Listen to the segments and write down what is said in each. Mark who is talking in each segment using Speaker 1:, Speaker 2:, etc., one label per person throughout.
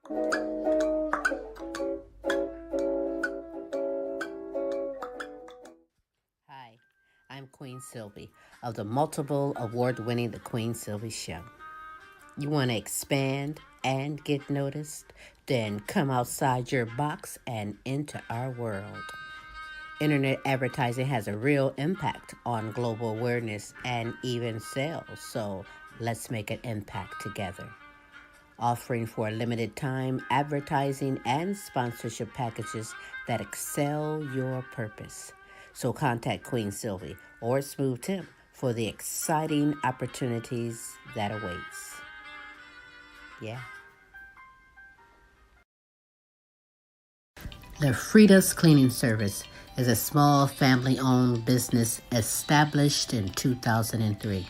Speaker 1: Hi, I'm Queen Sylvie of the multiple award-winning The Queen Sylvie Show. You want to expand and get noticed? Then come outside your box and into our world. Internet advertising has a real impact on global awareness and even sales, so let's make an impact together. Offering for a limited time advertising and sponsorship packages that excel your purpose. So contact Queen Sylvie or Smooth Tim for the exciting opportunities that awaits. Yeah. The Frida's Cleaning Service is a small family-owned business established in 2003.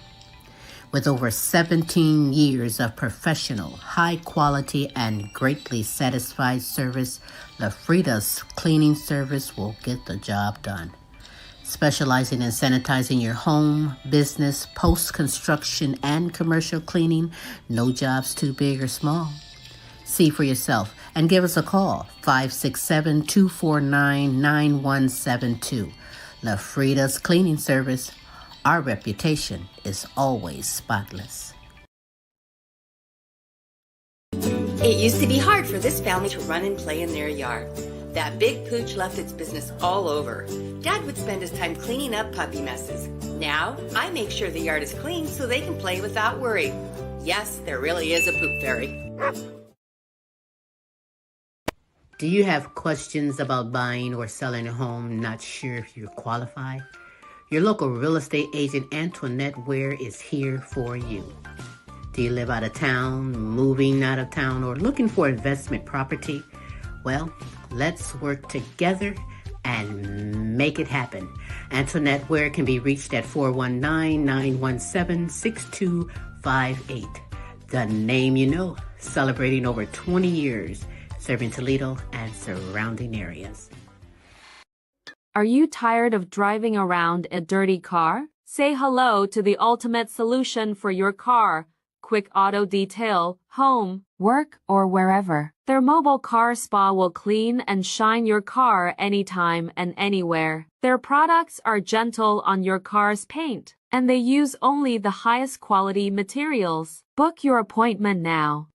Speaker 1: With over 17 years of professional, high-quality, and greatly satisfied service, the Frida's Cleaning Service will get the job done. Specializing in sanitizing your home, business, post-construction, and commercial cleaning, no job's too big or small. See for yourself and give us a call, 567-249-9172. La Frida's Cleaning Service. Our reputation is always spotless.
Speaker 2: It used to be hard for this family to run and play in their yard. That big pooch left its business all over. Dad would spend his time cleaning up puppy messes. Now, I make sure the yard is clean so they can play without worry. Yes, there really is a poop fairy.
Speaker 1: Do you have questions about buying or selling a home, not sure if you qualify? Your local real estate agent, Antoinette Ware, is here for you. Do you live out of town, moving out of town, or looking for investment property? Well, let's work together and make it happen. Antoinette Ware can be reached at 419-917-6258. The name you know, celebrating over 20 years, serving Toledo and surrounding areas.
Speaker 3: Are you tired of driving around a dirty car? Say hello to the ultimate solution for your car. Quick Auto Detail, home, work, or wherever. Their mobile car spa will clean and shine your car anytime and anywhere. Their products are gentle on your car's paint, and they use only the highest quality materials. Book your appointment now.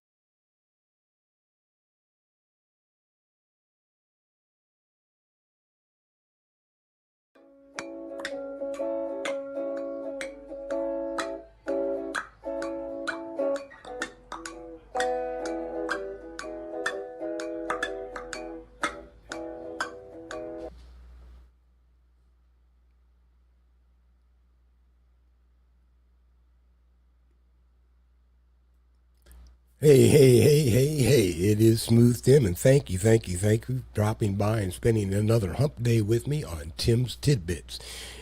Speaker 4: Hey, it is Smooth Tim, and thank you for dropping by and spending another hump day with me on Tim's Tidbits.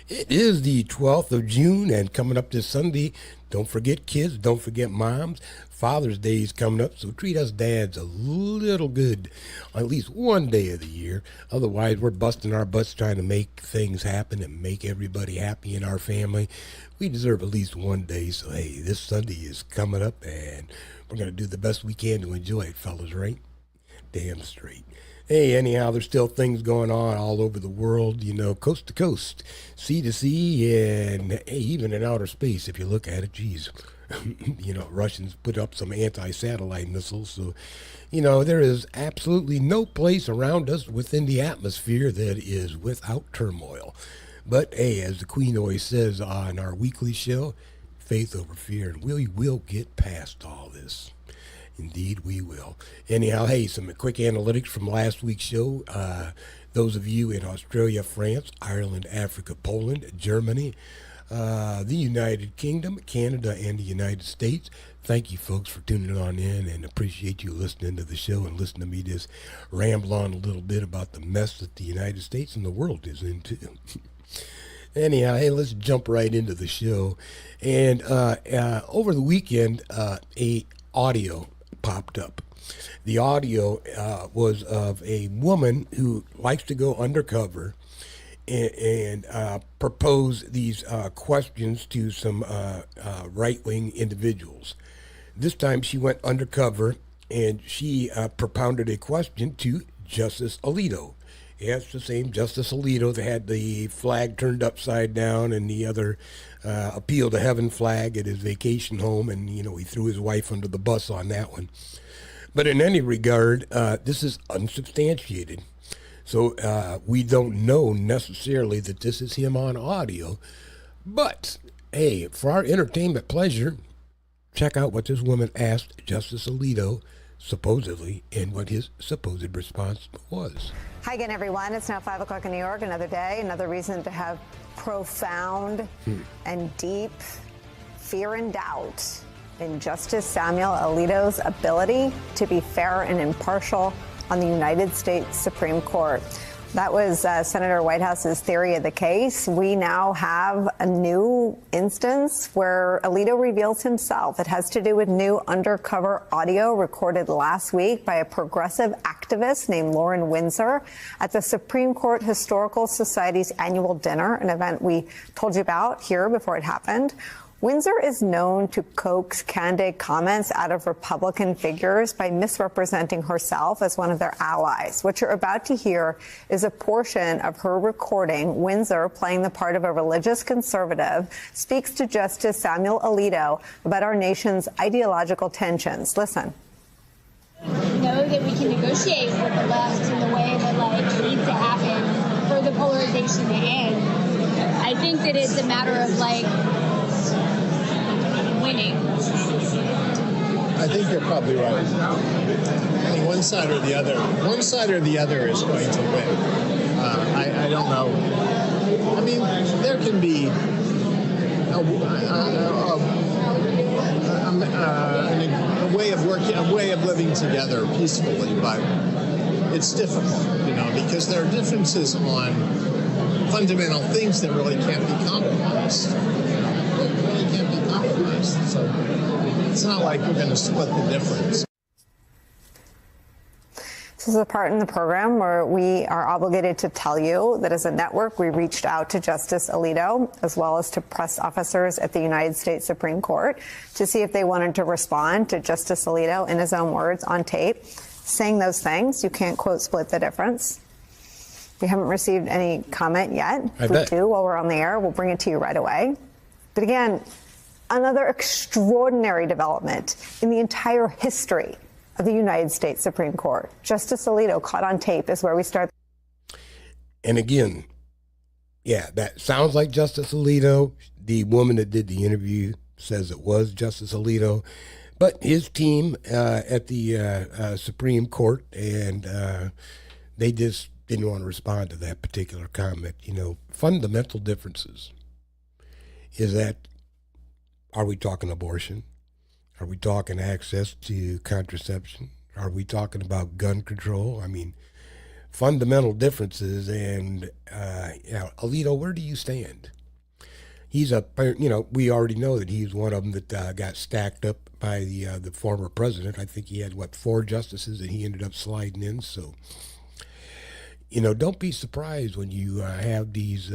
Speaker 4: It is the 12th of June, and coming up this Sunday, don't forget kids, don't forget moms. Father's Day is coming up, so treat us dads a little good on at least one day of the year. Otherwise, we're busting our butts trying to make things happen and make everybody happy in our family. We deserve at least one day, so hey, this Sunday is coming up, and we're going to do the best we can to enjoy it, fellas, right? Damn straight. Hey, anyhow, there's still things going on all over the world, coast to coast, sea to sea, and hey, even in outer space, if you look at it, geez. Russians put up some anti-satellite missiles, so, there is absolutely no place around us within the atmosphere that is without turmoil. But, hey, as the Queen always says on our weekly show, faith over fear, and we will get past all this. Indeed, we will. Anyhow, hey, some quick analytics from last week's show. Those of you in Australia, France, Ireland, Africa, Poland, Germany, the United Kingdom, Canada, and the United States, thank you, folks, for tuning on in, and appreciate you listening to the show and listening to me just ramble on a little bit about the mess that the United States and the world is into. Anyhow, hey, let's jump right into the show. And over the weekend, a audio popped up. The audio was of a woman who likes to go undercover and propose these questions to some right-wing individuals. This time she went undercover and she propounded a question to Justice Alito. Yeah, it's the same Justice Alito that had the flag turned upside down and the other appeal to heaven flag at his vacation home, and he threw his wife under the bus on that one. But in any regard, this is unsubstantiated. So we don't know necessarily that this is him on audio. But, hey, for our entertainment pleasure, check out what this woman asked Justice Alito, supposedly, and what his supposed response was.
Speaker 5: Hi again, everyone. It's now 5 o'clock in New York. Another day, another reason to have profound and deep fear and doubt in Justice Samuel Alito's ability to be fair and impartial on the United States Supreme Court. That was Senator Whitehouse's theory of the case. We now have a new instance where Alito reveals himself. It has to do with new undercover audio recorded last week by a progressive activist named Lauren Windsor at the Supreme Court Historical Society's annual dinner, an event we told you about here before it happened. Windsor is known to coax candid comments out of Republican figures by misrepresenting herself as one of their allies. What you're about to hear is a portion of her recording. Windsor, playing the part of a religious conservative, speaks to Justice Samuel Alito about our nation's ideological tensions. Listen.
Speaker 6: Know that we can negotiate with the left in the way that needs to happen for the polarization to end. I think that it's a matter of winning.
Speaker 7: I think you're probably right. I mean, one side or the other is going to win. I don't know. I mean, there can be a way of working, a way of living together peacefully, but it's difficult, because there are differences on fundamental things that really can't be compromised. So it's not like we're going to split the difference.
Speaker 5: This is a part in the program where we are obligated to tell you that as a network, we reached out to Justice Alito as well as to press officers at the United States Supreme Court to see if they wanted to respond to Justice Alito in his own words on tape, saying those things. You can't, quote, split the difference. We haven't received any comment yet. If we do, while we're on the air, we'll bring it to you right away. But again, another extraordinary development in the entire history of the United States Supreme Court. Justice Alito caught on tape is where we start.
Speaker 4: And again, yeah, that sounds like Justice Alito. The woman that did the interview says it was Justice Alito. But his team at the Supreme Court, and they just didn't want to respond to that particular comment. Fundamental differences is that, are we talking abortion? Are we talking access to contraception? Are we talking about gun control? I mean, fundamental differences. And, Alito, where do you stand? He's we already know that he's one of them that got stacked up by the former president. I think he had, 4 justices that he ended up sliding in. So, don't be surprised when you have these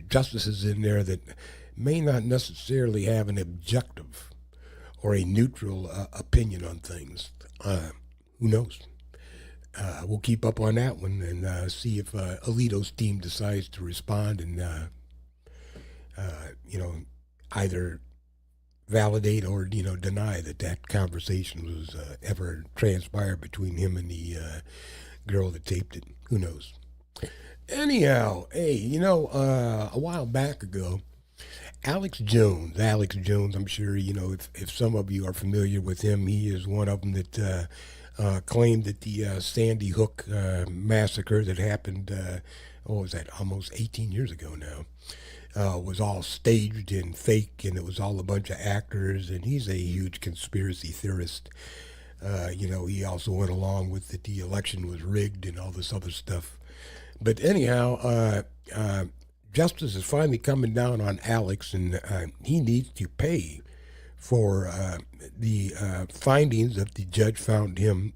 Speaker 4: justices in there that may not necessarily have an objective or a neutral opinion on things. Who knows? We'll keep up on that one and see if Alito's team decides to respond and, either validate or, deny that conversation was ever transpired between him and the girl that taped it. Who knows? Anyhow, hey, a while back ago, Alex Jones, I'm sure, if some of you are familiar with him, he is one of them that claimed that the Sandy Hook massacre that happened, almost 18 years ago now, was all staged and fake, and it was all a bunch of actors, and he's a huge conspiracy theorist. He also went along with that the election was rigged and all this other stuff. But anyhow, justice is finally coming down on Alex, and he needs to pay for the findings that the judge found him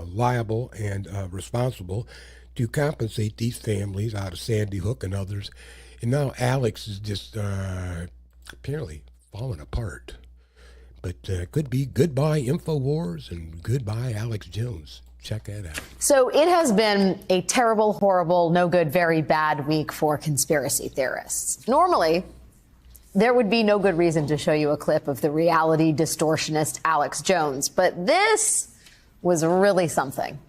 Speaker 4: liable and responsible to compensate these families out of Sandy Hook and others. And now Alex is just apparently falling apart But could be goodbye InfoWars and goodbye Alex Jones. Check that out.
Speaker 5: So it has been a terrible, horrible, no good, very bad week for conspiracy theorists. Normally, there would be no good reason to show you a clip of the reality distortionist Alex Jones, but this was really something.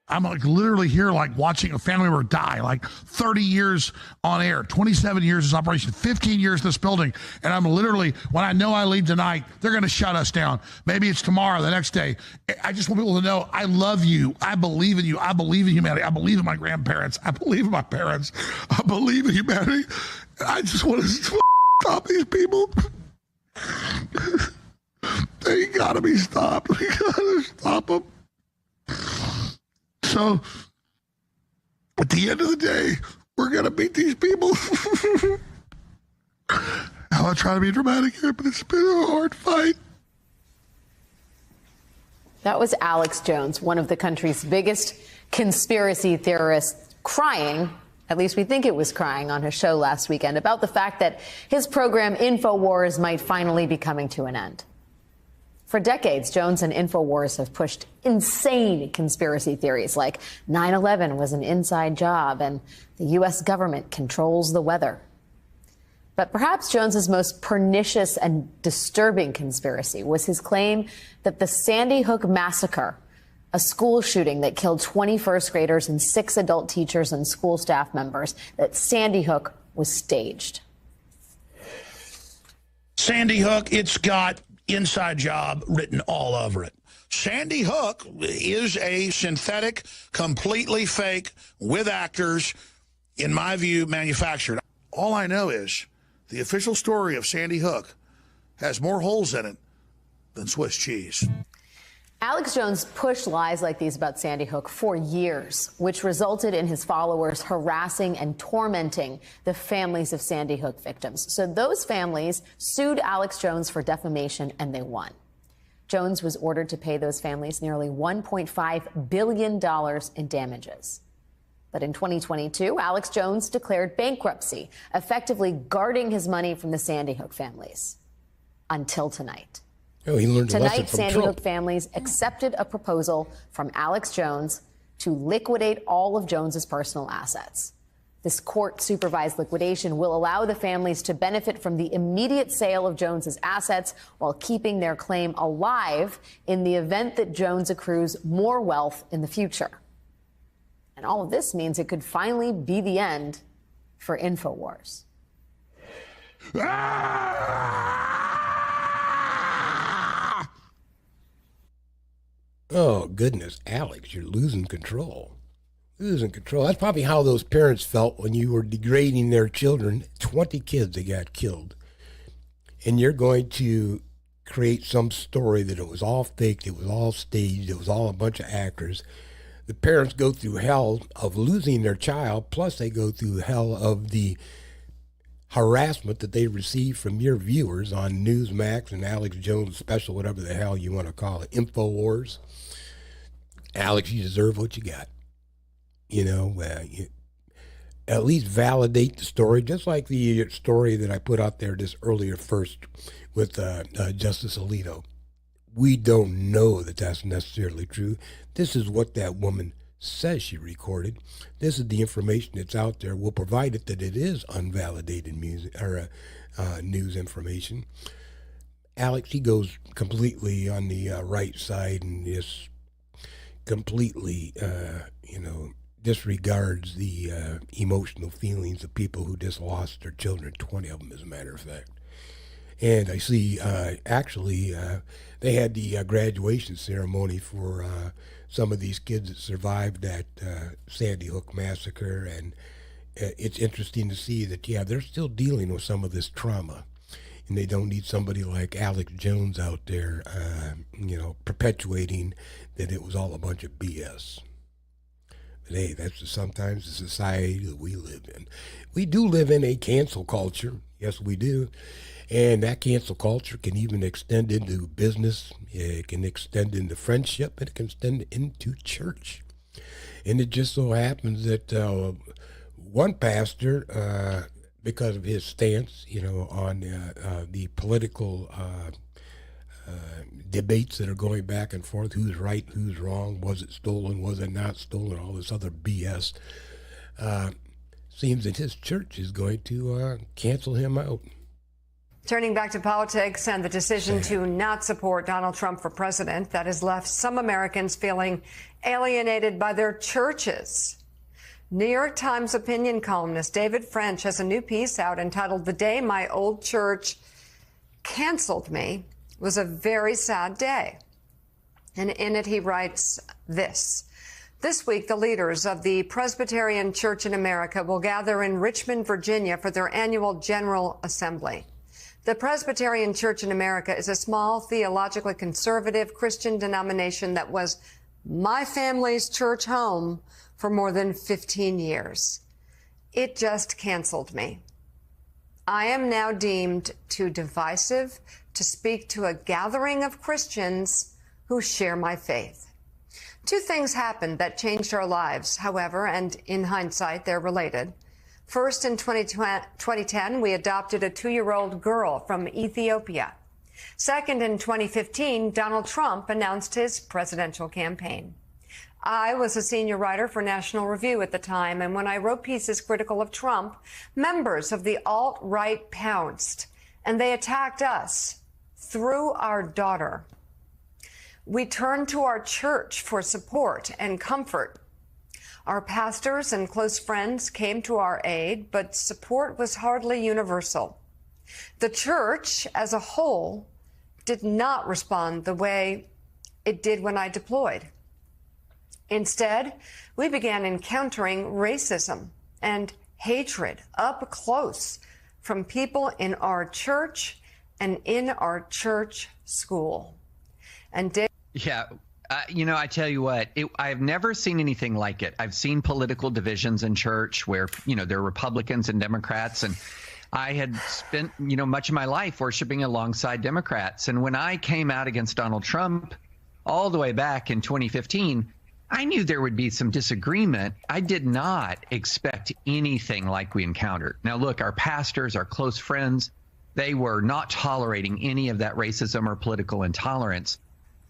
Speaker 8: I'm like literally here, like watching a family member die, like 30 years on air, 27 years this operation, 15 years this building. And I'm literally, when I know I leave tonight, they're going to shut us down. Maybe it's tomorrow, the next day. I just want people to know I love you. I believe in you. I believe in humanity. I believe in my grandparents. I believe in my parents. I believe in humanity. I just want to stop these people. They got to be stopped. We got to stop them. So, at the end of the day, we're going to beat these people. I'll try to be dramatic here, but it's been a hard fight.
Speaker 5: That was Alex Jones, one of the country's biggest conspiracy theorists, crying, at least we think it was crying, on his show last weekend about the fact that his program InfoWars might finally be coming to an end. For decades, Jones and InfoWars have pushed insane conspiracy theories like 9/11 was an inside job and the U.S. government controls the weather. But perhaps Jones's most pernicious and disturbing conspiracy was his claim that the Sandy Hook massacre, a school shooting that killed 20 first graders and 6 adult teachers and school staff members, that Sandy Hook was staged.
Speaker 8: Sandy Hook, it's got inside job written all over it. Sandy Hook is a synthetic, completely fake, with actors, in my view, manufactured. All I know is the official story of Sandy Hook has more holes in it than Swiss cheese.
Speaker 5: Alex Jones pushed lies like these about Sandy Hook for years, which resulted in his followers harassing and tormenting the families of Sandy Hook victims. So those families sued Alex Jones for defamation, and they won. Jones was ordered to pay those families nearly $1.5 billion in damages. But in 2022, Alex Jones declared bankruptcy, effectively guarding his money from the Sandy Hook families. Until tonight.
Speaker 4: Oh, he learned a lesson
Speaker 5: Tonight,
Speaker 4: from
Speaker 5: Sandy
Speaker 4: Trump.
Speaker 5: Hook families accepted a proposal from Alex Jones to liquidate all of Jones's personal assets. This court-supervised liquidation will allow the families to benefit from the immediate sale of Jones's assets while keeping their claim alive in the event that Jones accrues more wealth in the future. And all of this means it could finally be the end for InfoWars.
Speaker 4: Oh, goodness, Alex, you're losing control. Losing control. That's probably how those parents felt when you were degrading their children. 20 kids that got killed. And you're going to create some story that it was all faked, it was all staged, it was all a bunch of actors. The parents go through hell of losing their child, plus they go through hell of the harassment that they receive from your viewers on Newsmax and Alex Jones special, whatever the hell you want to call it, InfoWars. Alex, you deserve what you got. You know, you at least validate the story, just like the story that I put out there this earlier first with Justice Alito. We don't know that that's necessarily true. This is what that woman says she recorded. This is the information that's out there. We'll provide it that it is unvalidated music or news information. Alex, he goes completely on the right side and just completely, disregards the emotional feelings of people who just lost their children, 20 of them, as a matter of fact. And I see, they had the graduation ceremony for some of these kids that survived that Sandy Hook massacre. And it's interesting to see that, they're still dealing with some of this trauma. And they don't need somebody like Alex Jones out there, perpetuating that it was all a bunch of BS. But hey, that's sometimes the society that we live in. We do live in a cancel culture. Yes, we do. And that cancel culture can even extend into business. It can extend into friendship. And it can extend into church. And it just so happens that one pastor because of his stance, on the political debates that are going back and forth, who's right, who's wrong, was it stolen, was it not stolen, all this other BS. Seems that his church is going to cancel him out.
Speaker 5: Turning back to politics and the decision to not support Donald Trump for president, that has left some Americans feeling alienated by their churches. New York Times opinion columnist David French has a new piece out entitled "The Day My Old Church Canceled Me Was a Very Sad Day." And in it he writes this: "This week, the leaders of the Presbyterian Church in America will gather in Richmond, Virginia for their annual General Assembly. The Presbyterian Church in America is a small, theologically conservative Christian denomination that was my family's church home for more than 15 years. It just canceled me. I am now deemed too divisive to speak to a gathering of Christians who share my faith." Two things happened that changed our lives, however, and in hindsight, they're related. First, in 2010, we adopted a 2-year-old girl from Ethiopia. Second, in 2015, Donald Trump announced his presidential campaign. I was a senior writer for National Review at the time, and when I wrote pieces critical of Trump, members of the alt-right pounced, and they attacked us through our daughter. We turned to our church for support and comfort. Our pastors and close friends came to our aid, but support was hardly universal. The church as a whole did not respond the way it did when I deployed. Instead, we began encountering racism and hatred up close from people in our church and in our church school. And
Speaker 9: Yeah. I tell you what, I've never seen anything like it. I've seen political divisions in church where, there are Republicans and Democrats, and I had spent, much of my life worshiping alongside Democrats. And when I came out against Donald Trump all the way back in 2015, I knew there would be some disagreement. I did not expect anything like we encountered. Now, look, our pastors, our close friends, they were not tolerating any of that racism or political intolerance.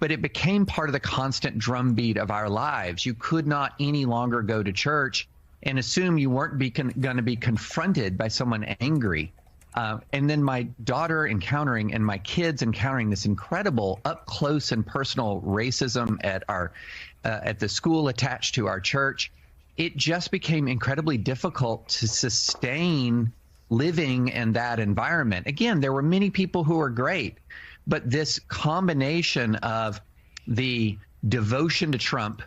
Speaker 9: But it became part of the constant drumbeat of our lives. You could not any longer go to church and assume you weren't going to be confronted by someone angry. And then my daughter encountering and my kids encountering this incredible up close and personal racism at the school attached to our church. It just became incredibly difficult to sustain living in that environment. Again, there were many people who were great. But this combination of the devotion to Trump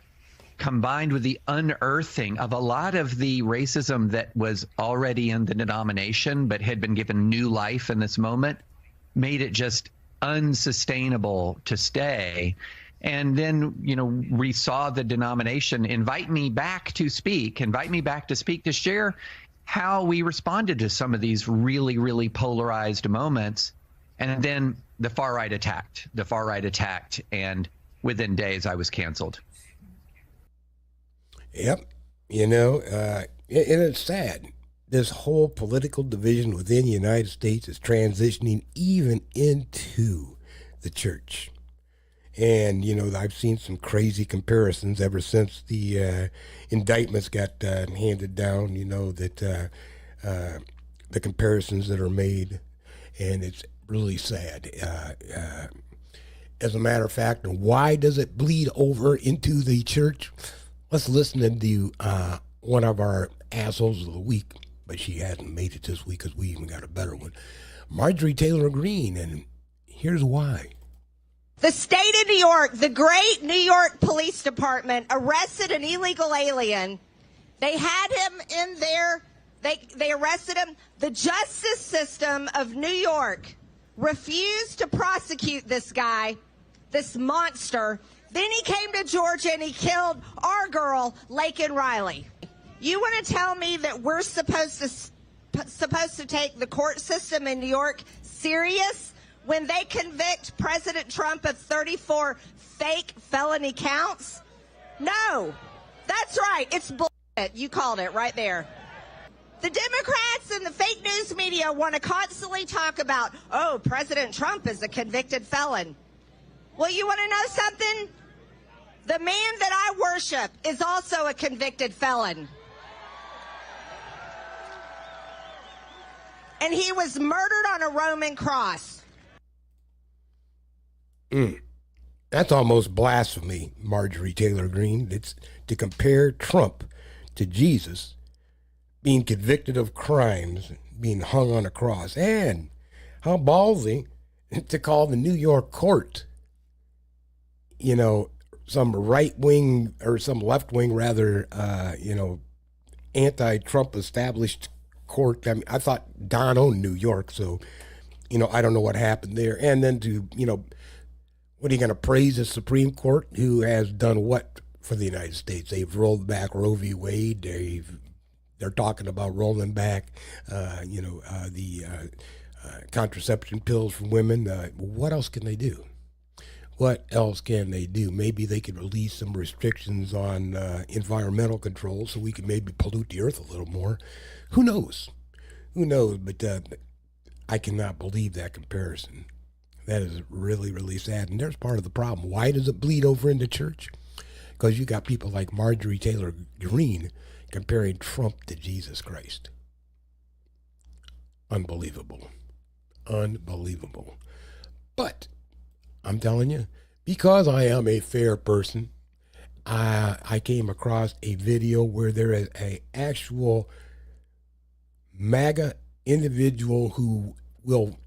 Speaker 9: combined with the unearthing of a lot of the racism that was already in the denomination but had been given new life in this moment made it just unsustainable to stay. And then, we saw the denomination invite me back to speak to share how we responded to some of these really, really polarized moments. And then the far right attacked, and within days I was canceled.
Speaker 4: Yep. And it's sad. This whole political division within the United States is transitioning even into the church. And, I've seen some crazy comparisons ever since the indictments got handed down, that the comparisons that are made, and it's really sad. As a matter of fact, why does it bleed over into the church? Let's listen to one of our assholes of the week, but she hasn't made it this week because we even got a better one. Marjorie Taylor Greene, and here's why.
Speaker 10: The state of New York, the great New York Police Department, arrested an illegal alien. They had him in there. They arrested him. The justice system of New York refused to prosecute this guy, this monster. Then he came to Georgia and he killed our girl, Laken Riley. You want to tell me that we're supposed to take the court system in New York serious when they convict President Trump of 34 fake felony counts? No, that's right. It's bullshit. You called it right there. The Democrats and the fake news media want to constantly talk about, oh, President Trump is a convicted felon. Well, you want to know something? The man that I worship is also a convicted felon. And he was murdered on a Roman cross.
Speaker 4: That's almost blasphemy, Marjorie Taylor Greene. It's to compare Trump to Jesus being convicted of crimes, being hung on a cross. And how ballsy to call the New York court, some right-wing or some left-wing, rather, anti-Trump established court. I mean, I thought Don owned New York, so, I don't know what happened there. And then to, what are you going to praise the Supreme Court, who has done what for the United States? They've rolled back Roe v. Wade. They're talking about rolling back, the contraception pills for women. What else can they do? What else can they do? Maybe they could release some restrictions on environmental control so we could maybe pollute the earth a little more. Who knows? But I cannot believe that comparison. That is really, really sad. And there's part of the problem. Why does it bleed over into church? Because you got people like Marjorie Taylor Greene comparing Trump to Jesus Christ. Unbelievable. But I'm telling you, because I am a fair person, I came across a video where there is an actual MAGA individual who will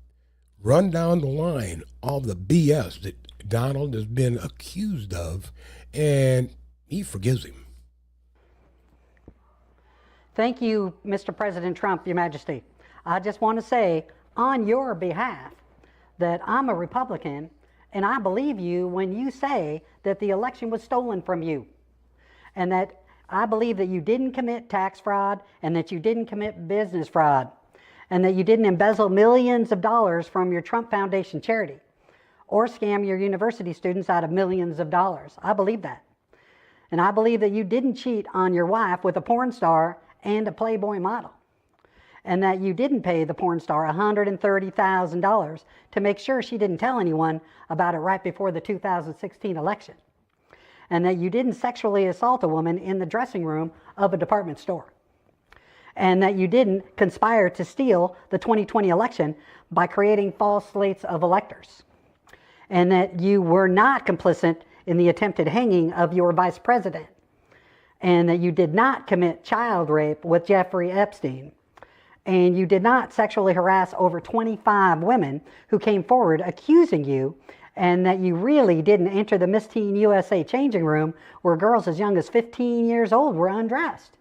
Speaker 4: run down the line all the BS that Donald has been accused of, and he forgives him.
Speaker 11: Thank you, Mr. President Trump, Your Majesty. I just want to say on your behalf that I'm a Republican, and I believe you when you say that the election was stolen from you, and that I believe that you didn't commit tax fraud, and that you didn't commit business fraud, and that you didn't embezzle millions of dollars from your Trump Foundation charity, or scam your university students out of millions of dollars. I believe that. And I believe that you didn't cheat on your wife with a porn star and a Playboy model, and that you didn't pay the porn star $130,000 to make sure she didn't tell anyone about it right before the 2016 election, and that you didn't sexually assault a woman in the dressing room of a department store, and that you didn't conspire to steal the 2020 election by creating false slates of electors, and that you were not complicit in the attempted hanging of your vice president, and that you did not commit child rape with Jeffrey Epstein, and you did not sexually harass over 25 women who came forward accusing you, and that you really didn't enter the Miss Teen USA changing room where girls as young as 15 years old were undressed.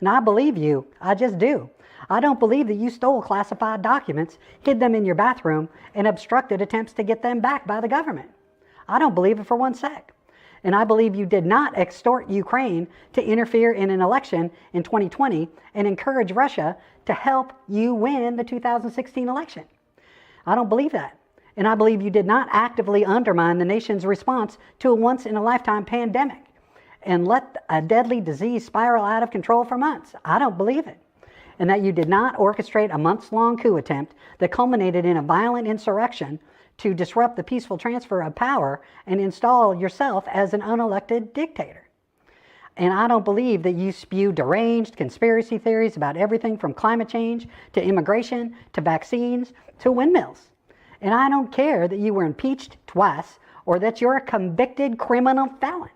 Speaker 11: And I believe you. I just do. I don't believe that you stole classified documents, hid them in your bathroom, and obstructed attempts to get them back by the government. I don't believe it for one sec. And I believe you did not extort Ukraine to interfere in an election in 2020 and encourage Russia to help you win the 2016 election. I don't believe that. And I believe you did not actively undermine the nation's response to a once-in-a-lifetime pandemic and let a deadly disease spiral out of control for months. I don't believe it. And that you did not orchestrate a months-long coup attempt that culminated in a violent insurrection to disrupt the peaceful transfer of power and install yourself as an unelected dictator. And I don't believe that you spew deranged conspiracy theories about everything from climate change to immigration to vaccines to windmills. And I don't care that you were impeached twice or that you're a convicted criminal felon.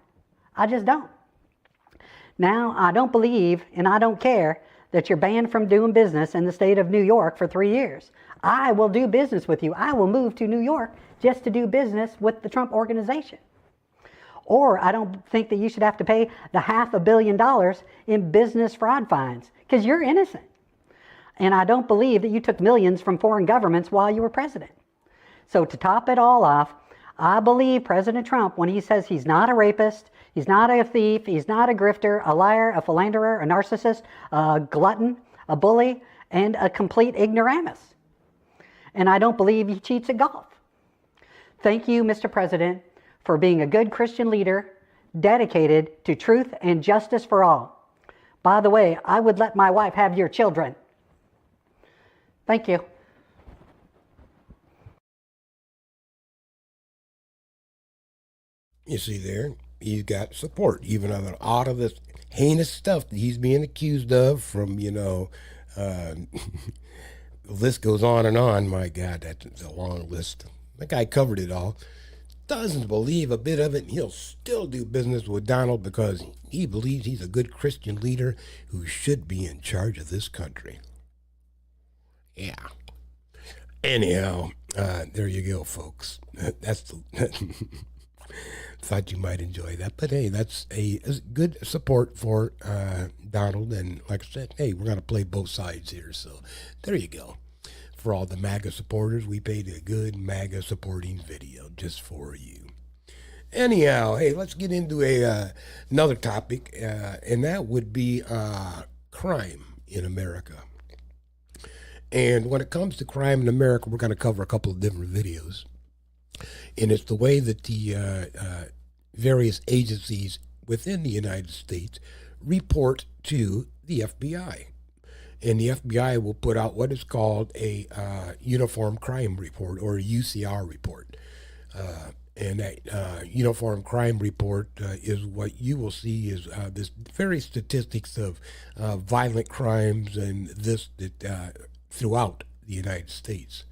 Speaker 11: I just don't. Now, I don't believe and I don't care that you're banned from doing business in the state of New York for 3 years. I will do business with you. I will move to New York just to do business with the Trump organization. Or I don't think that you should have to pay the $500 million in business fraud fines because you're innocent. And I don't believe that you took millions from foreign governments while you were president. So to top it all off, I believe President Trump when he says he's not a rapist, he's not a thief, he's not a grifter, a liar, a philanderer, a narcissist, a glutton, a bully, and a complete ignoramus. And I don't believe he cheats at golf. Thank you, Mr. President, for being a good Christian leader dedicated to truth and justice for all. By the way, I would let my wife have your children. Thank you.
Speaker 4: You see there, he's got support, even on all of this heinous stuff that he's being accused of from, the list goes on and on. My God, that's a long list. The guy covered it all. Doesn't believe a bit of it, and he'll still do business with Donald because he believes he's a good Christian leader who should be in charge of this country. Yeah. Anyhow, there you go, folks. That's the... Thought you might enjoy that. But hey, that's a good support for Donald. And like I said, hey, we're going to play both sides here. So there you go. For all the MAGA supporters, we played a good MAGA supporting video just for you. Anyhow, hey, let's get into another topic, and that would be crime in America. And when it comes to crime in America, we're going to cover a couple of different videos. And it's the way that the various agencies within the United States report to the FBI. And the FBI will put out what is called a Uniform Crime Report, or a UCR report. And that Uniform Crime Report is what you will see is this very statistics of violent crimes and this that throughout the United States.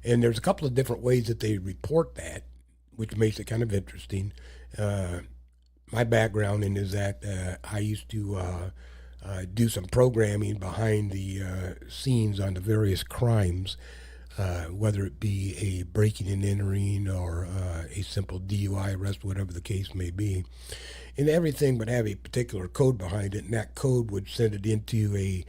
Speaker 4: And there's a couple of different ways that they report that, which makes it kind of interesting. My background in is that I used to do some programming behind the scenes on the various crimes, whether it be a breaking and entering or a simple DUI arrest, whatever the case may be. And everything would have a particular code behind it, and that code would send it into a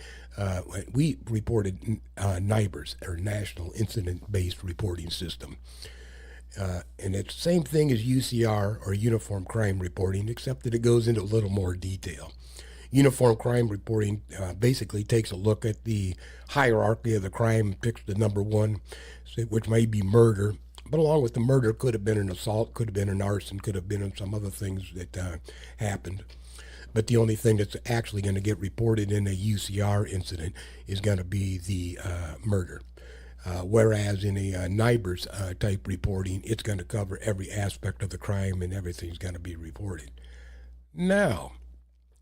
Speaker 4: we reported NIBRS, or National Incident-Based Reporting System. And it's the same thing as UCR, or Uniform Crime Reporting, except that it goes into a little more detail. Uniform Crime Reporting basically takes a look at the hierarchy of the crime and picks the number one, which may be murder. But along with the murder could have been an assault, could have been an arson, could have been some other things that happened. But the only thing that's actually going to get reported in a UCR incident is going to be the murder. Whereas in a NIBRS type reporting, it's going to cover every aspect of the crime and everything's going to be reported. Now,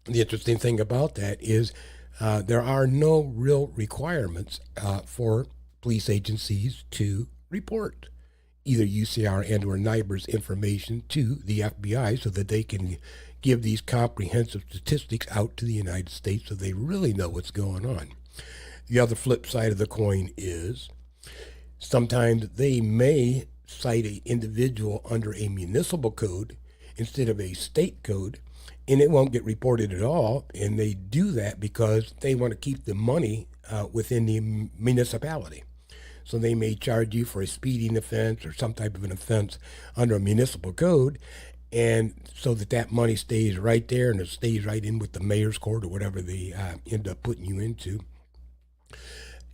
Speaker 4: the interesting thing about that is there are no real requirements for police agencies to report either UCR and or NIBRS information to the FBI so that they can give these comprehensive statistics out to the United States so they really know what's going on. The other flip side of the coin is sometimes they may cite an individual under a municipal code instead of a state code, and it won't get reported at all. And they do that because they want to keep the money within the municipality. So they may charge you for a speeding offense or some type of an offense under a municipal code, and so that money stays right there and it stays right in with the mayor's court or whatever they end up putting you into.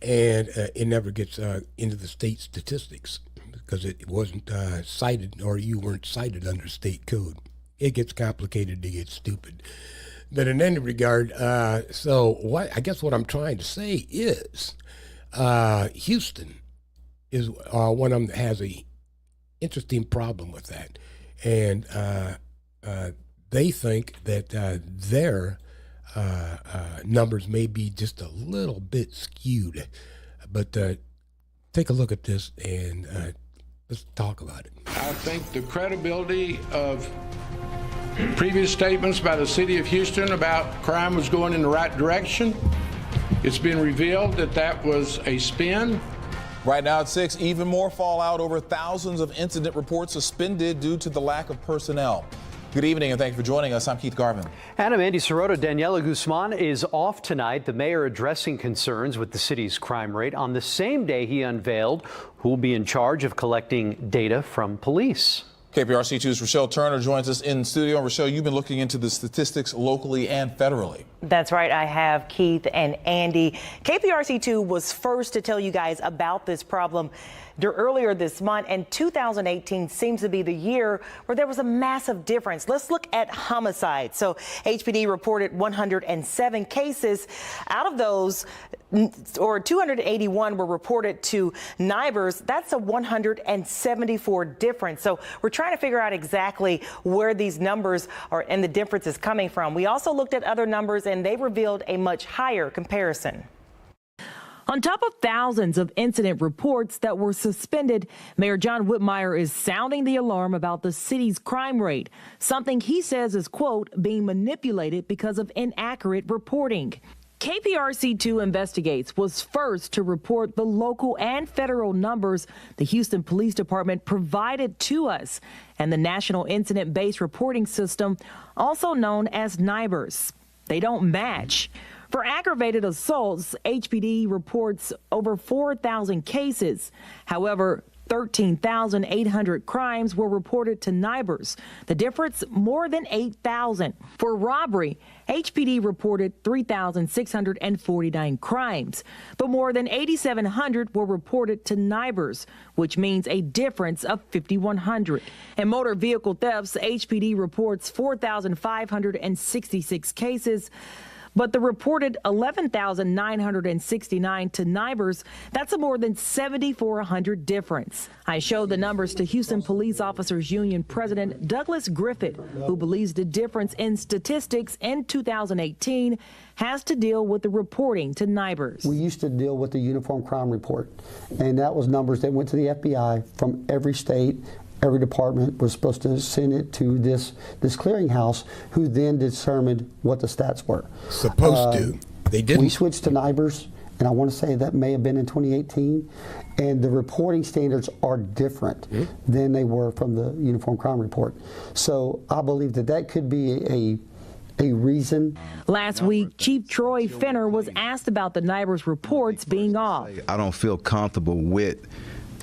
Speaker 4: And it never gets into the state statistics because it wasn't cited, or you weren't cited under state code. It gets complicated to get stupid. But in any regard, so I guess what I'm trying to say is Houston is one of them that has a interesting problem with that. And they think that their numbers may be just a little bit skewed. But take a look at this and let's talk about it.
Speaker 12: I think the credibility of previous statements by the city of Houston about crime was going in the right direction. It's been revealed that that was a spin.
Speaker 13: Right now at 6, even more fallout over thousands of incident reports suspended due to the lack of personnel. Good evening and thank you for joining us. I'm Keith Garvin.
Speaker 14: And I'm Andy Sirota. Daniela Guzman is off tonight. The mayor addressing concerns with the city's crime rate on the same day he unveiled who will be in charge of collecting data from police.
Speaker 13: KPRC2's Rochelle Turner joins us in studio. Rochelle, you've been looking into the statistics locally and federally.
Speaker 15: That's right. I have Keith and Andy. KPRC2 was first to tell you guys about this problem earlier this month, and 2018 seems to be the year where there was a massive difference. Let's look at homicides. So HPD reported 107 cases. Out of those, or 281 were reported to neighbors. That's a 174 difference. So we're trying to figure out exactly where these numbers are and the difference is coming from. We also looked at other numbers, and they revealed a much higher comparison.
Speaker 16: On top of thousands of incident reports that were suspended, Mayor John Whitmire is sounding the alarm about the city's crime rate, something he says is, quote, being manipulated because of inaccurate reporting. KPRC2 Investigates was first to report the local and federal numbers the Houston Police Department provided to us and the National Incident-Based Reporting System, also known as NIBRS. They don't match. For aggravated assaults, HPD reports over 4,000 cases. However, 13,800 crimes were reported to NIBRS. The difference, more than 8,000. For robbery, HPD reported 3,649 crimes, but more than 8,700 were reported to NIBRS, which means a difference of 5,100. In motor vehicle thefts, HPD reports 4,566 cases. But the reported 11,969 to NIBRS, that's a more than 7,400 difference. I showed the numbers to Houston Police Officers Union President Douglas Griffith, who believes the difference in statistics in 2018 has to deal with the reporting to NIBRS.
Speaker 17: We used to deal with the Uniform Crime Report, and that was numbers that went to the FBI from every state. Every department was supposed to send it to this clearinghouse, who then determined what the stats were.
Speaker 4: Supposed to. They didn't.
Speaker 17: We switched to NIBRS, and I want to say that may have been in 2018, and the reporting standards are different than they were from the Uniform Crime Report. So I believe that could be a reason.
Speaker 16: Last week, Chief Troy Fenner was asked about the NIBRS reports being off.
Speaker 18: I don't feel comfortable with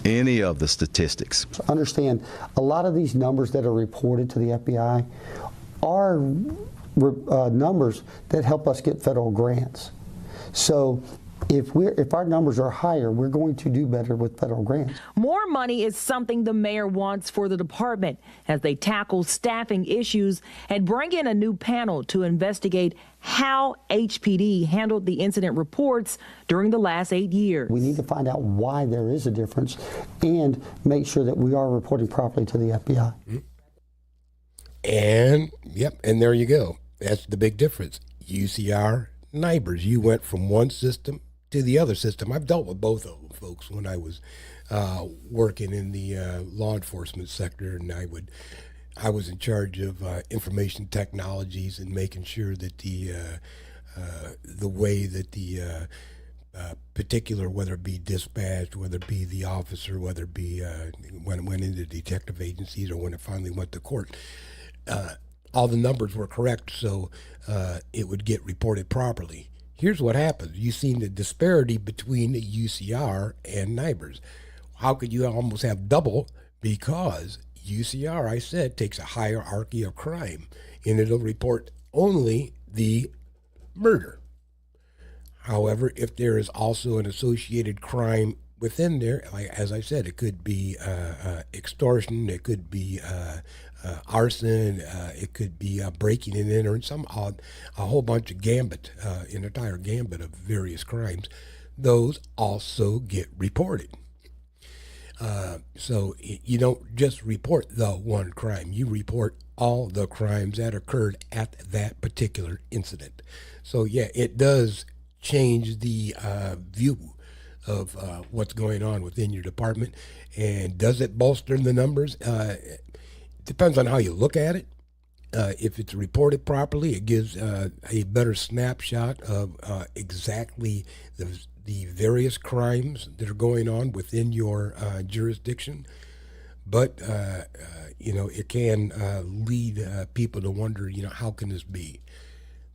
Speaker 18: any of the statistics.
Speaker 17: Understand, a lot of these numbers that are reported to the FBI are numbers that help us get federal grants. So if our numbers are higher, we're going to do better with federal grants.
Speaker 16: More money is something the mayor wants for the department as they tackle staffing issues and bring in a new panel to investigate how HPD handled the incident reports during the last 8 years.
Speaker 17: We need to find out why there is a difference and make sure that we are reporting properly to the FBI.
Speaker 4: And, and there you go. That's the big difference. UCR, NIBRS. You went from one system to the other system. I've dealt with both of them, folks, when I was working in the law enforcement sector, and I was in charge of information technologies and making sure that the way that the particular, whether it be dispatch, whether it be the officer, whether it be when it went into detective agencies or when it finally went to court, all the numbers were correct, so it would get reported properly. Here's what happens. You've seen the disparity between the UCR and NIBRS. How could you almost have double? Because UCR, I said, takes a hierarchy of crime, and it'll report only the murder. However, if there is also an associated crime within there, like, as I said, it could be extortion, it could be arson, it could be breaking and entering, a whole bunch of an entire gambit of various crimes. Those also get reported. So you don't just report the one crime, you report all the crimes that occurred at that particular incident. So yeah, it does change the view of what's going on within your department. And does it bolster the numbers? It depends on how you look at it. If it's reported properly, it gives a better snapshot of exactly the various crimes that are going on within your jurisdiction. But, it can lead people to wonder, how can this be?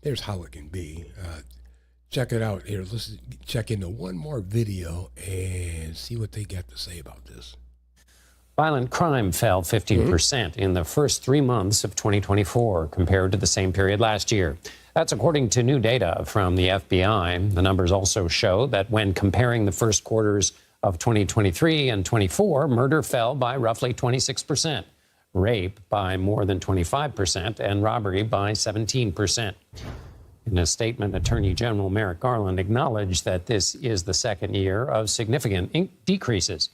Speaker 4: There's how it can be. Check it out here. Let's check into one more video and see what they got to say about this.
Speaker 19: Violent crime fell 15% in the first 3 months of 2024 compared to the same period last year. That's according to new data from the FBI. The numbers also show that when comparing the first quarters of 2023 and 24, murder fell by roughly 26%, rape by more than 25%, and robbery by 17%. In a statement, Attorney General Merrick Garland acknowledged that this is the second year of significant decreases.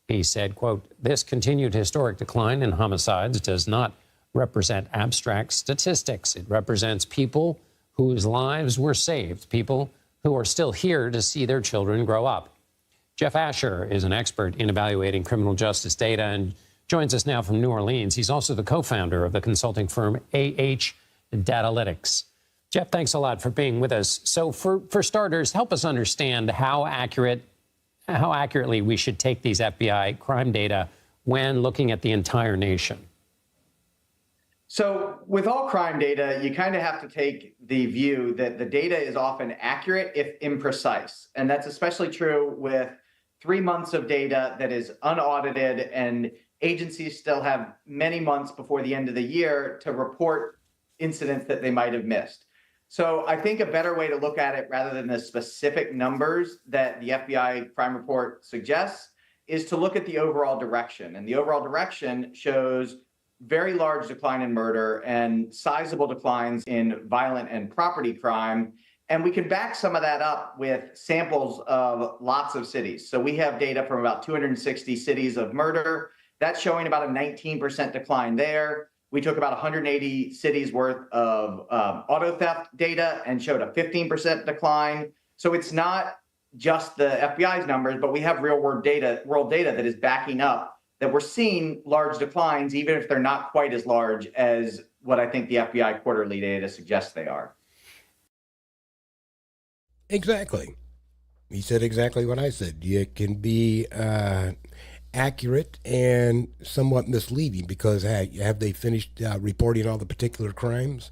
Speaker 19: He said, quote, "This continued historic decline in homicides does not represent abstract statistics. It represents people whose lives were saved, people who are still here to see their children grow up." Jeff Asher is an expert in evaluating criminal justice data and joins us now from New Orleans. He's also the co-founder of the consulting firm AH Datalytics. Jeff, thanks a lot for being with us. So for starters, help us understand how accurately we should take these FBI crime data when looking at the entire nation.
Speaker 20: So with all crime data, you kind of have to take the view that the data is often accurate if imprecise. And that's especially true with 3 months of data that is unaudited, and agencies still have many months before the end of the year to report incidents that they might have missed. So I think a better way to look at it, rather than the specific numbers that the FBI crime report suggests, is to look at the overall direction. And the overall direction shows very large decline in murder and sizable declines in violent and property crime. And we can back some of that up with samples of lots of cities. So we have data from about 260 cities of murder. That's showing about a 19% decline there. We took about 180 cities worth of auto theft data and showed a 15% decline. So it's not just the FBI's numbers, but we have world data that is backing up that we're seeing large declines, even if they're not quite as large as what I think the FBI quarterly data suggests they are.
Speaker 4: Exactly. He said exactly what I said. It can be accurate and somewhat misleading because have they finished reporting all the particular crimes?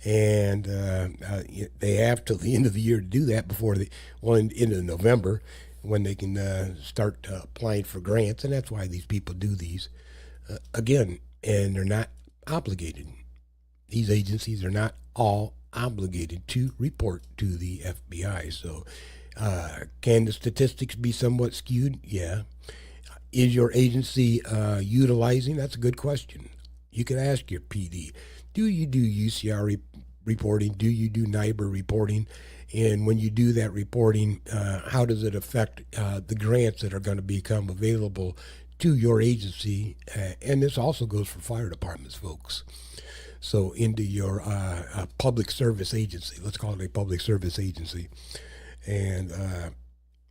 Speaker 4: And they have till the end of the year to do that before end of November, when they can start applying for grants. And that's why these people do these again, and they're not obligated. These agencies are not all obligated to report to the FBI. So can the statistics be somewhat skewed? Yeah. Is your agency utilizing? That's a good question. You could ask your PD, do you do UCR reporting? Do you do NIBR reporting? And when you do that reporting, how does it affect the grants that are going to become available to your agency? And this also goes for fire departments, folks. So into your public service agency, let's call it a public service agency. And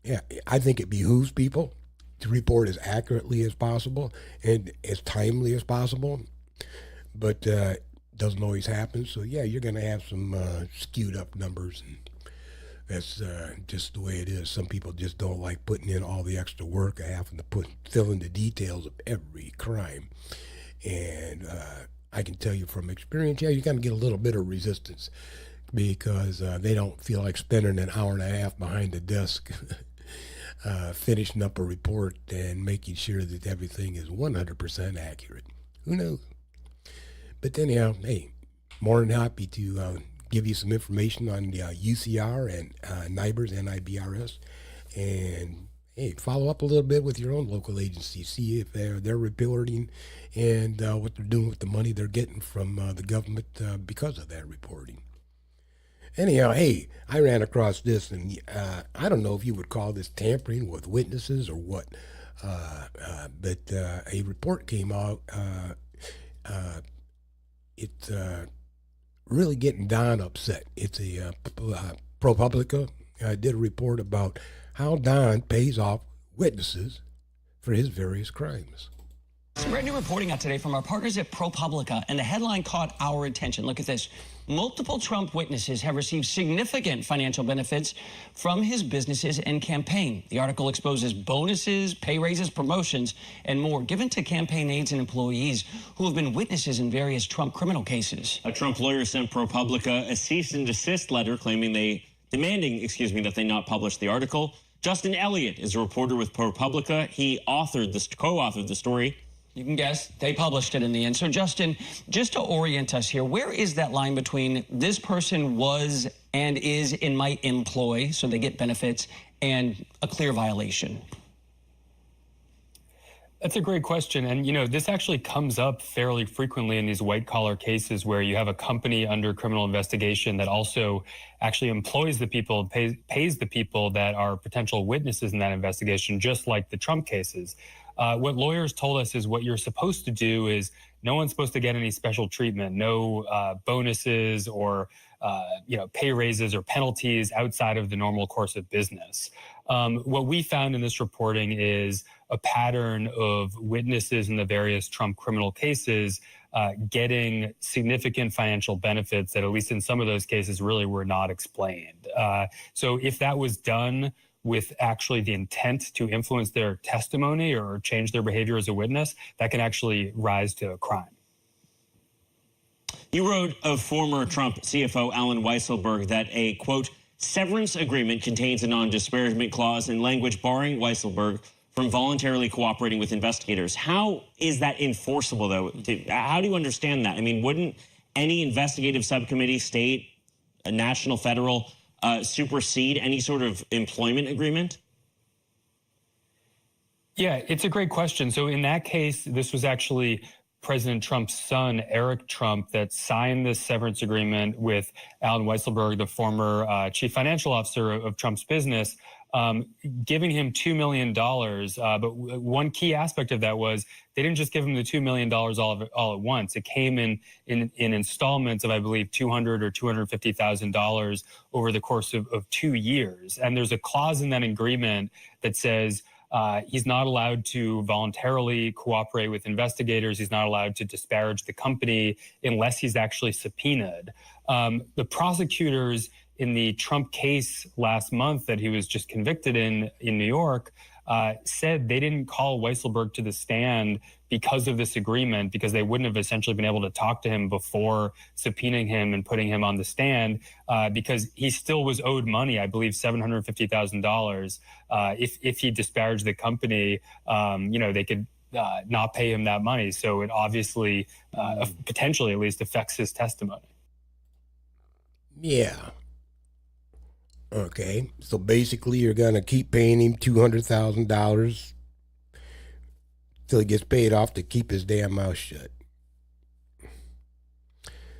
Speaker 4: yeah, I think it behooves people to report as accurately as possible and as timely as possible, but doesn't always happen. So yeah, you're going to have some skewed up numbers, and that's just the way it is. Some people just don't like putting in all the extra work of having to fill in the details of every crime. And I can tell you from experience, yeah, you're going to get a little bit of resistance because they don't feel like spending an hour and a half behind the desk finishing up a report and making sure that everything is 100% accurate. Who knows? But anyhow, hey, more than happy to give you some information on the UCR and NIBRS, NIBRS, and hey, follow up a little bit with your own local agency, see if they're reporting and what they're doing with the money they're getting from the government because of that reporting. Anyhow, hey, I ran across this, and I don't know if you would call this tampering with witnesses or what, but a report came out. It's really getting Don upset. It's a ProPublica did a report about how Don pays off witnesses for his various crimes.
Speaker 21: Some brand new reporting out today from our partners at ProPublica, and the headline caught our attention. Look at this. Multiple Trump witnesses have received significant financial benefits from his businesses and campaign. The article exposes bonuses, pay raises, promotions, and more given to campaign aides and employees who have been witnesses in various Trump criminal cases.
Speaker 22: A Trump lawyer sent ProPublica a cease and desist letter demanding that they not publish the article.
Speaker 2: Justin Elliott is a reporter with ProPublica. He co-authored the story.
Speaker 21: You can guess. They published it in the end. So, Justin, just to orient us here, where is that line between this person was and is in my employ, so they get benefits, and a clear violation?
Speaker 22: That's a great question. And, this actually comes up fairly frequently in these white-collar cases where you have a company under criminal investigation that also actually employs the people, pays the people that are potential witnesses in that investigation, just like the Trump cases. What lawyers told us is what you're supposed to do is no one's supposed to get any special treatment, no bonuses or pay raises or penalties outside of the normal course of business. What we found in this reporting is a pattern of witnesses in the various Trump criminal cases getting significant financial benefits that, at least in some of those cases, really were not explained. So if that was done with actually the intent to influence their testimony or change their behavior as a witness, that can actually rise to a crime.
Speaker 2: You wrote of former Trump CFO Alan Weisselberg that a, quote, severance agreement contains a non-disparagement clause and language barring Weisselberg from voluntarily cooperating with investigators. How is that enforceable, though? How do you understand that? I mean, wouldn't any investigative subcommittee, state, national, federal, supersede any sort of employment agreement?
Speaker 22: Yeah, it's a great question. So in that case, this was actually President Trump's son, Eric Trump, that signed this severance agreement with Alan Weisselberg, the former chief financial officer of Trump's business, giving him $2 million. But one key aspect of that was they didn't just give him the $2 million all at once. It came in installments of, I believe, $200,000 or $250,000 over the course of 2 years. And there's a clause in that agreement that says he's not allowed to voluntarily cooperate with investigators. He's not allowed to disparage the company unless he's actually subpoenaed. The prosecutors in the Trump case last month that he was just convicted in New York said they didn't call Weisselberg to the stand because of this agreement, because they wouldn't have essentially been able to talk to him before subpoenaing him and putting him on the stand, because he still was owed money, I believe $750,000. If he disparaged the company, they could not pay him that money. So it obviously, potentially at least, affects his testimony.
Speaker 4: Yeah. Okay, so basically you're going to keep paying him $200,000 till he gets paid off to keep his damn mouth shut.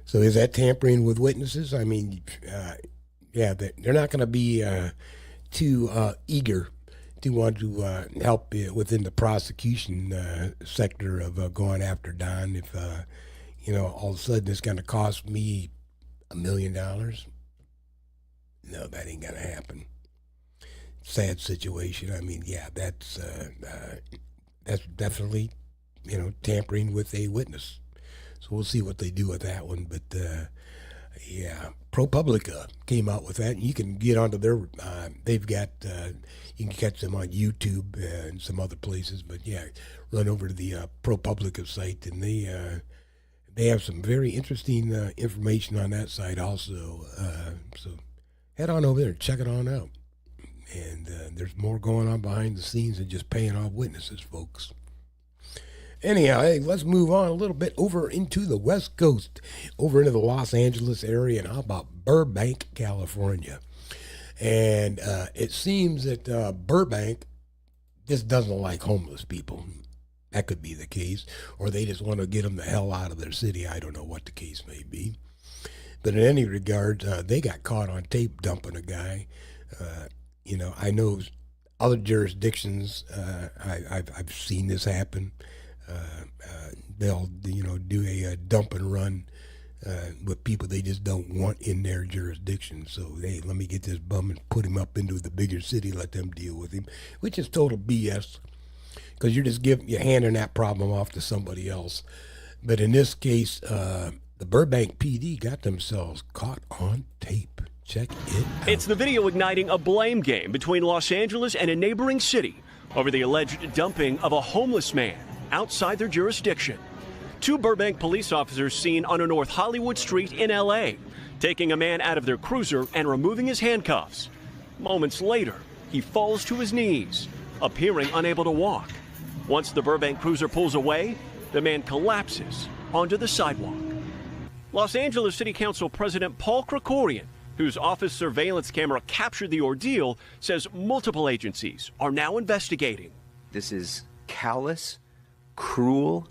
Speaker 4: So is that tampering with witnesses? I mean, yeah, they're not going to be too eager to want to help within the prosecution sector of going after Don if, all of a sudden it's going to cost me $1 million. No, that ain't gonna happen. Sad situation. I mean, yeah, that's definitely, tampering with a witness. So we'll see what they do with that one. But yeah, ProPublica came out with that, and you can get onto their. They've got you can catch them on YouTube and some other places. But yeah, run over to the ProPublica site, and they have some very interesting information on that site also. So head on over there, check it on out. And there's more going on behind the scenes than just paying off witnesses, folks. Anyhow, hey, let's move on a little bit over into the West Coast, over into the Los Angeles area, and how about Burbank, California? And it seems that Burbank just doesn't like homeless people. That could be the case. Or they just want to get them the hell out of their city. I don't know what the case may be. But in any regard, they got caught on tape dumping a guy. I know other jurisdictions, I've seen this happen. They'll, do a dump and run with people they just don't want in their jurisdiction. So, hey, let me get this bum and put him up into the bigger city, let them deal with him, which is total BS, because you're handing that problem off to somebody else. But in this case, the Burbank PD got themselves caught on tape. Check it out.
Speaker 23: It's the video igniting a blame game between Los Angeles and a neighboring city over the alleged dumping of a homeless man outside their jurisdiction. 2 Burbank police officers seen on a North Hollywood street in L.A., taking a man out of their cruiser and removing his handcuffs. Moments later, he falls to his knees, appearing unable to walk. Once the Burbank cruiser pulls away, the man collapses onto the sidewalk. Los Angeles City Council President Paul Krikorian, whose office surveillance camera captured the ordeal, says multiple agencies are now investigating.
Speaker 1: This is callous, cruel,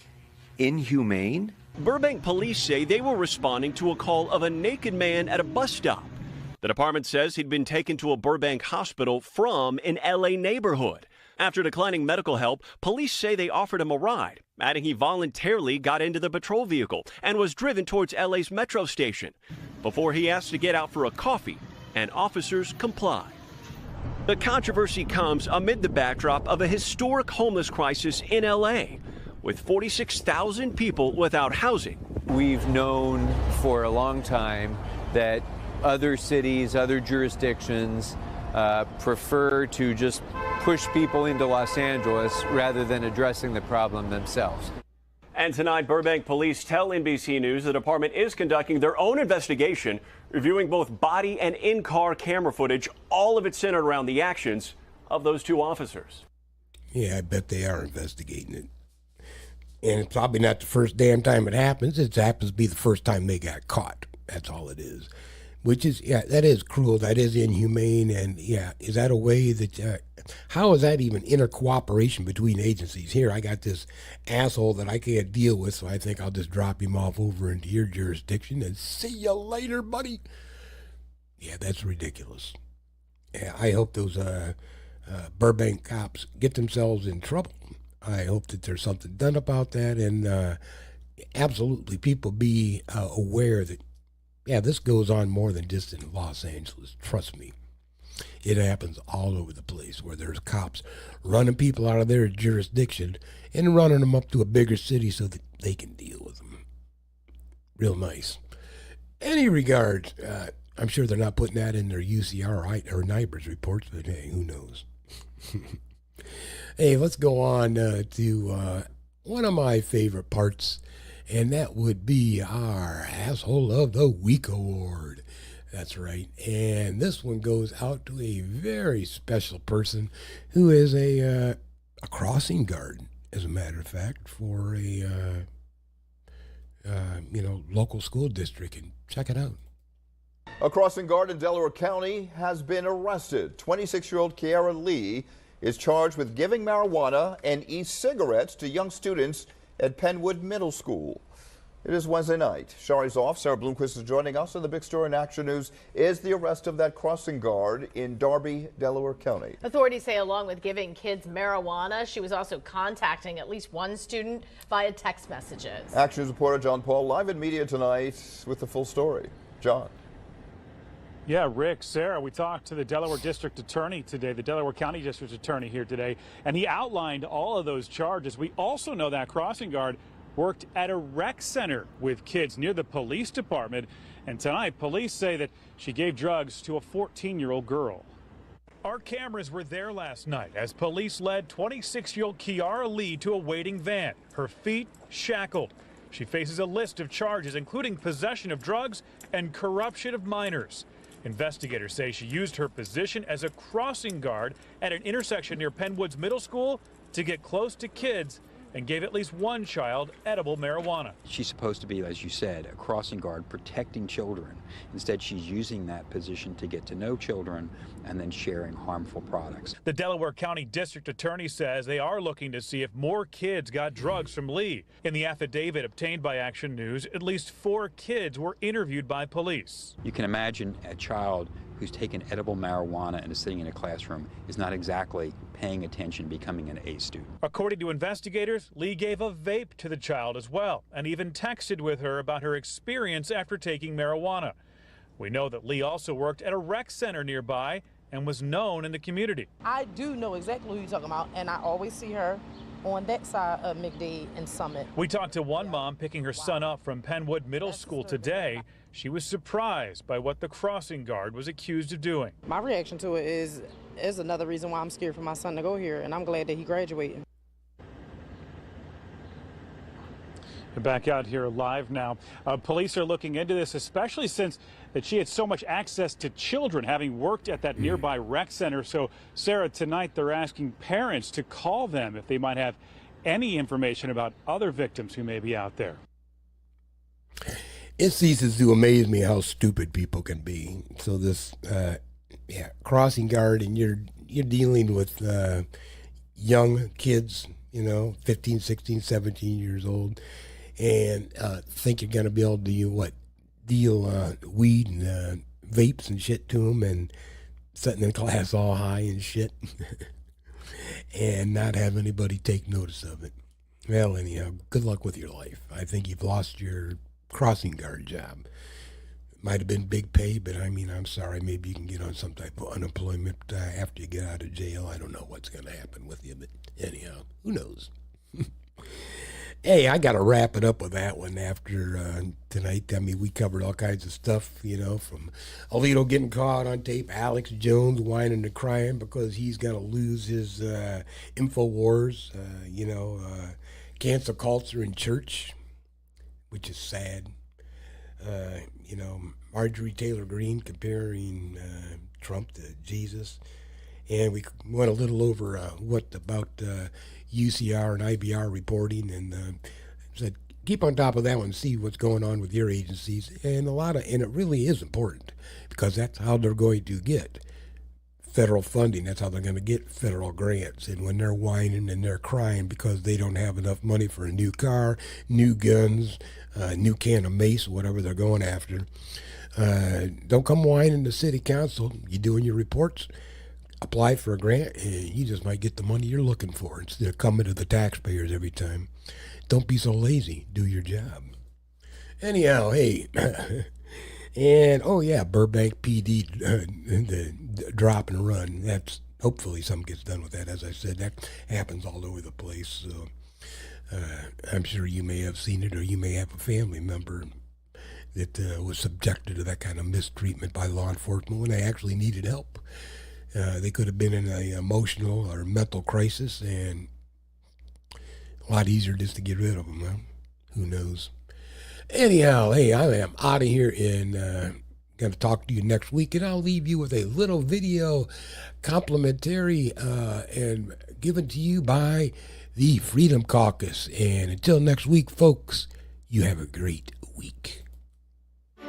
Speaker 1: inhumane.
Speaker 23: Burbank police say they were responding to a call of a naked man at a bus stop. The department says he'd been taken to a Burbank hospital from an LA neighborhood. After declining medical help, police say they offered him a ride, adding he voluntarily got into the patrol vehicle and was driven towards LA's metro station before he asked to get out for a coffee, and officers complied. The controversy comes amid the backdrop of a historic homeless crisis in LA, with 46,000 people without housing.
Speaker 3: We've known for a long time that other cities, other jurisdictions prefer to just push people into Los Angeles rather than addressing the problem themselves.
Speaker 23: And tonight, Burbank police tell NBC News the department is conducting their own investigation, reviewing both body and in-car camera footage, all of it centered around the actions of those two officers.
Speaker 4: Yeah, I bet they are investigating it. And it's probably not the first damn time it happens. It happens to be the first time they got caught. That's all it is. Which is, yeah, that is cruel. That is inhumane. And, yeah, is that a way that, how is that even inter-cooperation between agencies? Here, I got this asshole that I can't deal with, so I think I'll just drop him off over into your jurisdiction and see you later, buddy. Yeah, that's ridiculous. Yeah, I hope those Burbank cops get themselves in trouble. I hope that there's something done about that, and absolutely people be aware that, yeah, this goes on more than just in Los Angeles. Trust me. It happens all over the place where there's cops running people out of their jurisdiction and running them up to a bigger city so that they can deal with them. Real nice. Any regards, I'm sure they're not putting that in their UCR or NIBRS reports, but hey, who knows? Hey, let's go on to one of my favorite parts, and that would be our Asshole of the Week award. That's right. And this one goes out to a very special person who is a crossing guard, as a matter of fact, for a local school district. And check it out.
Speaker 6: A crossing guard in Delaware County has been arrested. 26-year-old Kiara Lee is charged with giving marijuana and e-cigarettes to young students at Penwood Middle School. It is Wednesday night. Shari's off. Sarah Bloomquist is joining us, and the big story in Action News is the arrest of that crossing guard in Darby, Delaware County.
Speaker 24: Authorities say along with giving kids marijuana, she was also contacting at least one student via text messages.
Speaker 6: Action News reporter John Paul live in media tonight with the full story. John.
Speaker 25: Yeah, Rick, Sarah, we talked to the Delaware District Attorney today, the Delaware County District Attorney here today, and he outlined all of those charges. We also know that crossing guard worked at a rec center with kids near the police department, and tonight police say that she gave drugs to a 14-year-old girl. Our cameras were there last night as police led 26-year-old Kiara Lee to a waiting van, her feet shackled. She faces a list of charges, including possession of drugs and corruption of minors. Investigators say she used her position as a crossing guard at an intersection near Penwood's Middle School to get close to kids and gave at least one child edible marijuana.
Speaker 26: She's supposed to be, as you said, a crossing guard protecting children. Instead, she's using that position to get to know children and then sharing harmful products.
Speaker 25: The Delaware County District Attorney says they are looking to see if more kids got drugs from Lee. In the affidavit obtained by Action News, at least 4 kids were interviewed by police.
Speaker 26: You can imagine a child who's taken edible marijuana and is sitting in a classroom is not exactly paying attention, becoming an A student.
Speaker 25: According to investigators, Lee gave a vape to the child as well and even texted with her about her experience after taking marijuana. We know that Lee also worked at a rec center nearby and was known in the community.
Speaker 27: I do know exactly who you're talking about, and I always see her on that side of McDade and Summit.
Speaker 25: We talked to one mom picking her son up from Penwood Middle School today. She was surprised by what the crossing guard was accused of doing.
Speaker 27: My reaction to it is another reason why I'm scared for my son to go here, and I'm glad that he graduated.
Speaker 25: Back out here live now. Police are looking into this, especially since that she had so much access to children, having worked at that nearby rec center. So, Sarah, tonight they're asking parents to call them if they might have any information about other victims who may be out there.
Speaker 4: It ceases to amaze me how stupid people can be. So this, crossing guard, and you're dealing with young kids, 15, 16, 17 years old, and think you're going to be able to deal weed and vapes and shit to them, and sitting in class all high and shit, and not have anybody take notice of it. Well, anyhow, good luck with your life. I think you've lost your crossing guard job. Might have been big pay, but I'm sorry. Maybe you can get on some type of unemployment after you get out of jail. I don't know what's going to happen with you, but anyhow, who knows? Hey, I got to wrap it up with that one after tonight. We covered all kinds of stuff, from Alito getting caught on tape, Alex Jones whining and crying because he's going to lose his InfoWars, cancel culture in church, which is sad. Marjorie Taylor Greene comparing Trump to Jesus. And we went a little over about UCR and IBR reporting, and said keep on top of that one, see what's going on with your agencies. And and it really is important, because that's how they're going to get federal funding. That's how they're going to get federal grants. And when they're whining and they're crying because they don't have enough money for a new car, new guns, new can of mace, whatever they're going after, don't come whining to city council. You doing your reports, apply for a grant, and you just might get the money you're looking for instead of coming to the taxpayers every time. Don't be so lazy. Do your job. Anyhow, hey, and Burbank PD, the drop and run. That's hopefully something gets done with that. As I said, that happens all over the place. So I'm sure you may have seen it, or you may have a family member that was subjected to that kind of mistreatment by law enforcement when they actually needed help. They could have been in an emotional or mental crisis, and a lot easier just to get rid of them. Huh? Who knows? Anyhow, hey, I am out of here, and going to talk to you next week, and I'll leave you with a little video complimentary and given to you by the Freedom Caucus. And until next week, folks, you have a great week.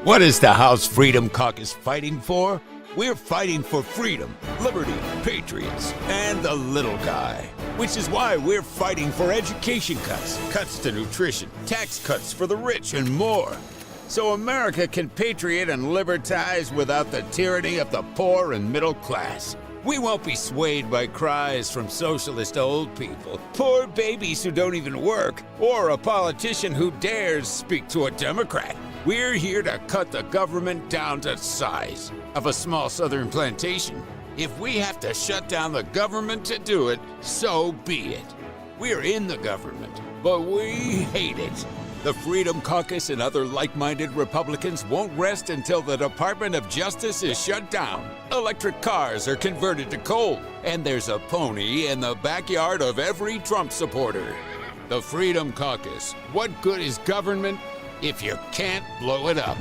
Speaker 5: What is the House Freedom Caucus fighting for? We're fighting for freedom, liberty, patriots, and the little guy. Which is why we're fighting for education cuts, cuts to nutrition, tax cuts for the rich, and more. So America can patriot and libertize without the tyranny of the poor and middle class. We won't be swayed by cries from socialist old people, poor babies who don't even work, or a politician who dares speak to a Democrat. We're here to cut the government down to size of a small southern plantation. If we have to shut down the government to do it, so be it. We're in the government, but we hate it. The Freedom Caucus and other like-minded Republicans won't rest until the Department of Justice is shut down, electric cars are converted to coal, and there's a pony in the backyard of every Trump supporter. The Freedom Caucus. What good is government if you can't blow it up?